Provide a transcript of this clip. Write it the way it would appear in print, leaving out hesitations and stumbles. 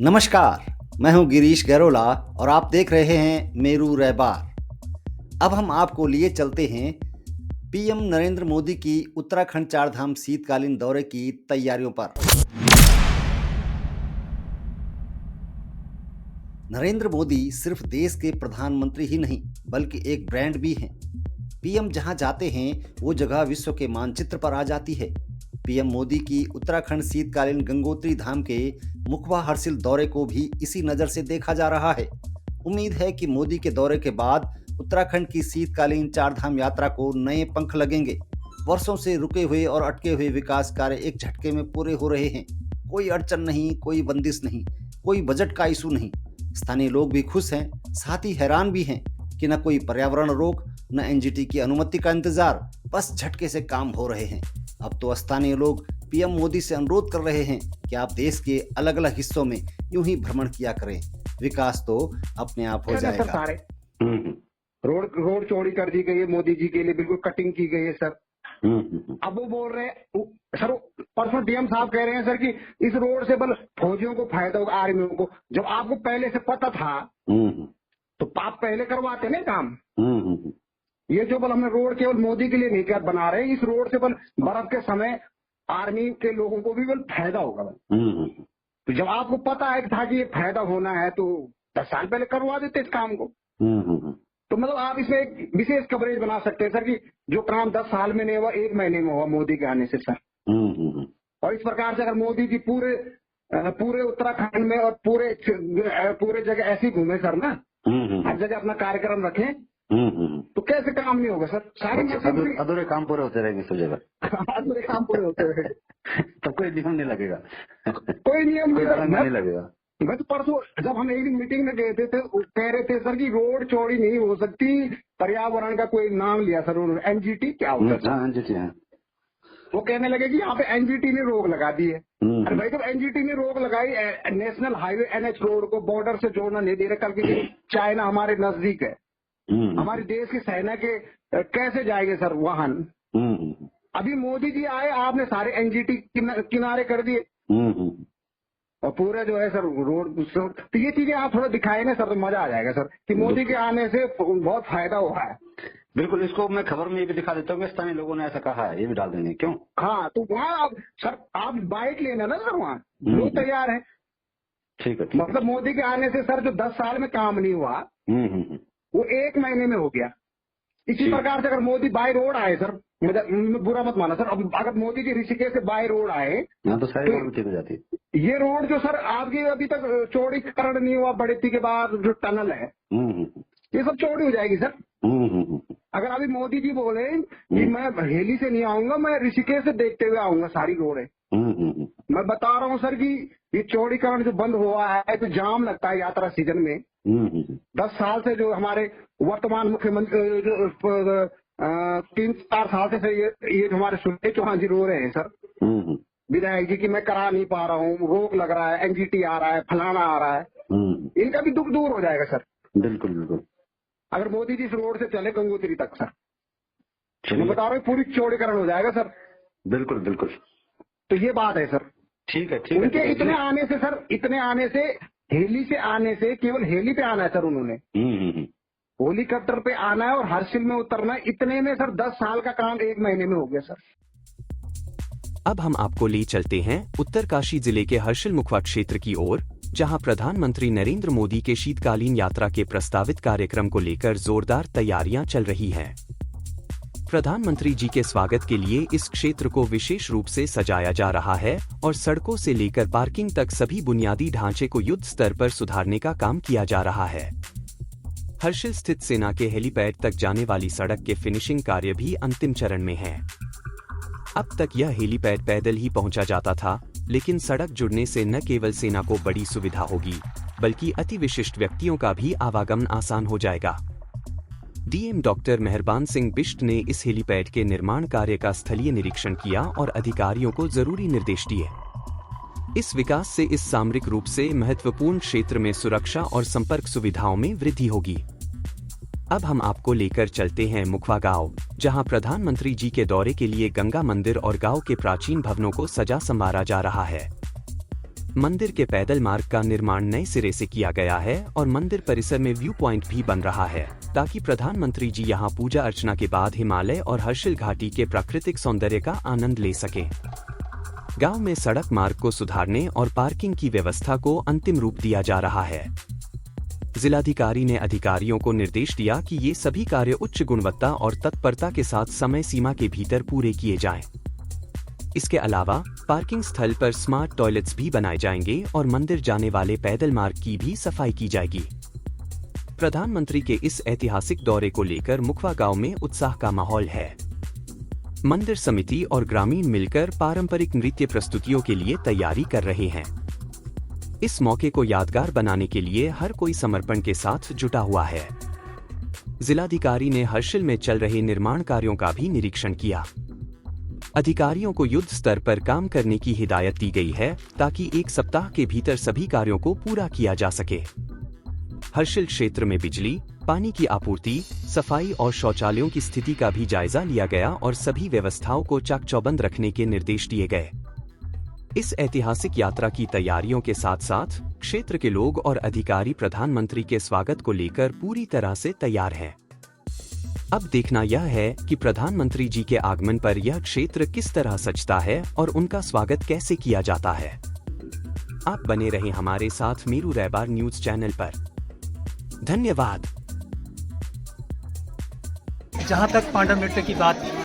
नमस्कार, मैं हूं गिरीश गैरोला और आप देख रहे हैं मेरू रहबार। अब हम आपको लिए चलते हैं पीएम नरेंद्र मोदी की उत्तराखंड चारधाम शीतकालीन दौरे की तैयारियों पर। नरेंद्र मोदी सिर्फ देश के प्रधानमंत्री ही नहीं बल्कि एक ब्रांड भी हैं। पीएम जहां जाते हैं वो जगह विश्व के मानचित्र पर आ जाती है। पीएम मोदी की उत्तराखंड शीतकालीन गंगोत्री धाम के मुखबा हर्षिल दौरे को भी इसी नज़र से देखा जा रहा है। उम्मीद है कि मोदी के दौरे के बाद उत्तराखंड की शीतकालीन चारधाम यात्रा को नए पंख लगेंगे। वर्षों से रुके हुए और अटके हुए विकास कार्य एक झटके में पूरे हो रहे हैं। कोई अड़चन नहीं, कोई बंदिश नहीं, कोई बजट का इशू नहीं। स्थानीय लोग भी खुश हैं, साथ ही हैरान भी हैं कि न कोई पर्यावरण रोक, न एनजीटी की अनुमति का इंतजार, बस झटके से काम हो रहे हैं। अब तो स्थानीय लोग पीएम मोदी से अनुरोध कर रहे हैं कि आप देश के अलग अलग हिस्सों में यूं ही भ्रमण किया करें, विकास तो अपने आप हो जाएगा। रोड चौड़ी कर दी गई है, मोदी जी के लिए बिल्कुल कटिंग की गई है सर। अब वो बोल रहे हैं सर, परसों डीएम साहब कह रहे हैं सर कि इस रोड से बल फौजियों को फायदा होगा, आर्मियों को। जब आपको पहले से पता था तो आप पहले करवाते ना काम। ये जो बल हमने रोड केवल मोदी के लिए नहीं कर बना रहे, इस रोड से बल बर्फ के समय आर्मी के लोगों को भी बल फायदा होगा बल। तो जब आपको पता है था कि ये फायदा होना है तो 10 साल पहले करवा देते इस काम को। तो मतलब आप इसमें एक विशेष कवरेज बना सकते हैं सर कि जो काम 10 साल में नहीं हुआ 1 महीने में हुआ मोदी के आने से सर। और इस प्रकार से अगर मोदी जी पूरे उत्तराखंड में और पूरे जगह ऐसे ही घूमे सर ना, हर जगह अपना कार्यक्रम रखें तो कैसे काम नहीं होगा सर। सारे अधूरे काम पूरे होते रहेंगे सब जगह। अधूरे काम पूरे होते रहेंगे तो कोई नियम नहीं लगेगा, कोई नियम नहीं लगेगा। मैं तो परसों जब हम एक दिन मीटिंग में गए थे कह रहे थे सर कि रोड चौड़ी नहीं हो सकती, पर्यावरण का कोई नाम लिया सर उन्होंने। एनजीटी क्या होता है? एनजीटी है। वो कहने लगे कि यहाँ पे एनजीटी ने रोक लगा दी है। अरे भाई, जब एनजीटी ने रोक लगाई, नेशनल हाईवे एनएच रोड को बॉर्डर से जोड़ना नहीं दे रहे, कल की चाइना हमारे नजदीक है, हमारे देश की सेना के कैसे जाएंगे सर वाहन। अभी मोदी जी आए, आपने सारे एनजीटी किनारे कर दिए और पूरा जो है सर रोड। तो ये चीजें आप थोड़ा दिखाए ना सर तो मजा आ जाएगा सर कि मोदी के आने से बहुत फायदा हुआ है। बिल्कुल, इसको मैं खबर में ये भी दिखा देता हूँ, स्थानीय लोगों ने ऐसा कहा है, ये भी डाल देंगे। क्यों? हाँ, तो वहाँ सर आप बाइक लेना ना सर, वहाँ लोग तैयार है। ठीक है। मतलब मोदी के आने से सर जो 10 साल में काम नहीं हुआ वो 1 महीने में हो गया। इसी प्रकार से अगर मोदी बाय रोड आए सर, बुरा मत माना सर, अब अगर मोदी जी ऋषिकेश से बाय रोड आए तो सारी रोड ठीक हो जाती है। ये रोड जो सर आपकी अभी तक चौड़ीकरण नहीं हुआ, बढ़ती के बाद जो टनल है ये सब चौड़ी हो जाएगी सर। अगर अभी मोदी जी बोले कि मैं हेली से नहीं आऊंगा, मैं ऋषिकेश से देखते हुए आऊंगा सारी रोडें, मैं बता रहा हूँ सर कि ये चौड़ीकरण जो बंद हुआ है तो जाम लगता है यात्रा सीजन में। 10 साल से जो हमारे वर्तमान मुख्यमंत्री 3-4 साल से ये जो हमारे सुनील चौहान जी रो रहे हैं सर, विधायक जी की मैं करा नहीं पा रहा हूँ, रोक लग रहा है, एनजीटी आ रहा है, फलाना आ रहा है, इनका भी दुख दूर हो जाएगा सर। बिल्कुल बिल्कुल, अगर मोदी जी इस रोड से चले गंगोत्री तक सर, मैं बता रहा हूँ पूरी चौड़ीकरण हो जाएगा सर। बिल्कुल बिल्कुल, तो ये बात है सर। ठीक है ठीक है। उनके इतने आने से हेली से आने से, केवल हेली पे आना है सर उन्होंने, हेलीकॉप्टर पे आना है और हर्षिल में उतरना है। इतने में सर 10 साल का काम 1 महीने में हो गया सर। अब हम आपको ले चलते हैं उत्तरकाशी जिले के हर्षिल मुखवा क्षेत्र की ओर, जहां प्रधानमंत्री नरेंद्र मोदी के शीतकालीन यात्रा के प्रस्तावित कार्यक्रम को लेकर जोरदार तैयारियां चल रही हैं। प्रधानमंत्री जी के स्वागत के लिए इस क्षेत्र को विशेष रूप से सजाया जा रहा है और सड़कों से लेकर पार्किंग तक सभी बुनियादी ढांचे को युद्ध स्तर पर सुधारने का काम किया जा रहा है। हर्षिल स्थित सेना के हेलीपैड तक जाने वाली सड़क के फिनिशिंग कार्य भी अंतिम चरण में है। अब तक यह हेलीपैड पैदल ही पहुंचा जाता था, लेकिन सड़क जुड़ने से न केवल सेना को बड़ी सुविधा होगी, बल्कि अति विशिष्ट व्यक्तियों का भी आवागमन आसान हो जाएगा। डीएम डॉक्टर मेहरबान सिंह बिष्ट ने इस हेलीपैड के निर्माण कार्य का स्थलीय निरीक्षण किया और अधिकारियों को जरूरी निर्देश दिए। इस विकास से इस सामरिक रूप से महत्वपूर्ण क्षेत्र में सुरक्षा और संपर्क सुविधाओं में वृद्धि होगी। अब हम आपको लेकर चलते हैं मुखवा गांव, जहां प्रधानमंत्री जी के दौरे के लिए गंगा मंदिर और गांव के प्राचीन भवनों को सजा संवारा जा रहा है। मंदिर के पैदल मार्ग का निर्माण नए सिरे से किया गया है और मंदिर परिसर में व्यू पॉइंट भी बन रहा है ताकि प्रधानमंत्री जी यहां पूजा अर्चना के बाद हिमालय और हर्षिल घाटी के प्राकृतिक सौंदर्य का आनंद ले सकें। गांव में सड़क मार्ग को सुधारने और पार्किंग की व्यवस्था को अंतिम रूप दिया जा रहा है। जिलाधिकारी ने अधिकारियों को निर्देश दिया कि ये सभी कार्य उच्च गुणवत्ता और तत्परता के साथ समय सीमा के भीतर पूरे किए जाएं। इसके अलावा पार्किंग स्थल पर स्मार्ट टॉयलेट्स भी बनाए जाएंगे और मंदिर जाने वाले पैदल मार्ग की भी सफाई की जाएगी। प्रधानमंत्री के इस ऐतिहासिक दौरे को लेकर मुखवा गांव में उत्साह का माहौल है। मंदिर समिति और ग्रामीण मिलकर पारंपरिक नृत्य प्रस्तुतियों के लिए तैयारी कर रहे हैं। इस मौके को यादगार बनाने के लिए हर कोई समर्पण के साथ जुटा हुआ है। जिलाधिकारी ने हर्षिल में चल रहे निर्माण कार्यों का भी निरीक्षण किया। अधिकारियों को युद्ध स्तर पर काम करने की हिदायत दी गई है ताकि एक सप्ताह के भीतर सभी कार्यों को पूरा किया जा सके। हर्षिल क्षेत्र में बिजली, पानी की आपूर्ति, सफाई और शौचालयों की स्थिति का भी जायजा लिया गया और सभी व्यवस्थाओं को चाक-चौबंद रखने के निर्देश दिए गए। इस ऐतिहासिक यात्रा की तैयारियों के साथ साथ क्षेत्र के लोग और अधिकारी प्रधानमंत्री के स्वागत को लेकर पूरी तरह से तैयार हैं। अब देखना यह है कि प्रधानमंत्री जी के आगमन पर यह क्षेत्र किस तरह सजता है और उनका स्वागत कैसे किया जाता है। आप बने रहें हमारे साथ मेरू रैबार न्यूज चैनल पर। धन्यवाद। जहाँ तक पांडव नृत्य की बात